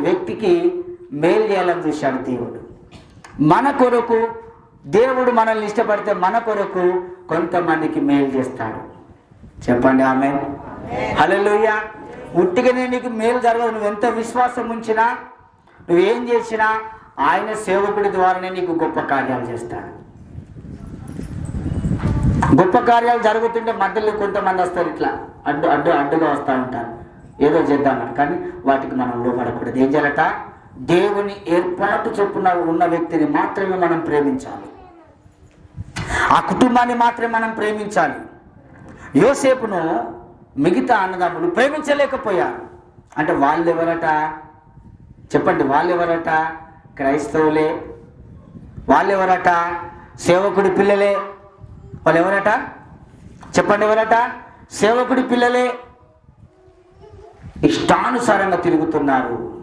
వ్యక్తికి మేలు చేయాలని చూశాడు దేవుడు. మన కొరకు దేవుడు మనల్ని ఇష్టపడితే మన కొరకు కొంతమందికి మేలు చేస్తాడు. చెప్పండి ఆమేన్. హల్లెలూయా. ఉట్టిగానే నీకు మేలు జరగదు. నువ్వు ఎంత విశ్వాసం ఉంచినా, నువ్వేం చేసినా ఆయన సేవకుడి ద్వారానే నీకు గొప్ప కార్యాలు చేస్తాడు. గొప్ప కార్యాలు జరుగుతుంటే మధ్యలో కొంతమంది వస్తారు, ఇట్లా అడ్డుగా వస్తూ ఉంటారు, ఏదో చేద్దామని. కానీ వాటికి మనం లోపడకూడదు. ఏం చేయాలట? దేవుని ఏర్పాటు చొప్పున ఉన్న వ్యక్తిని మాత్రమే మనం ప్రేమించాలి. ఆ కుటుంబాన్ని మాత్రమే మనం ప్రేమించాలి. యోసేపును మిగతా అన్నదమ్ములు ప్రేమించలేకపోయారు. అంటే వాళ్ళు ఎవరట? చెప్పండి, వాళ్ళు ఎవరట? క్రైస్తవులే. వాళ్ళు ఎవరట? సేవకుడి పిల్లలే. వాళ్ళు ఎవరట? చెప్పండి, ఎవరట? సేవకుడి పిల్లలే. ఇష్టానుసారంగా తిరుగుతున్నారు.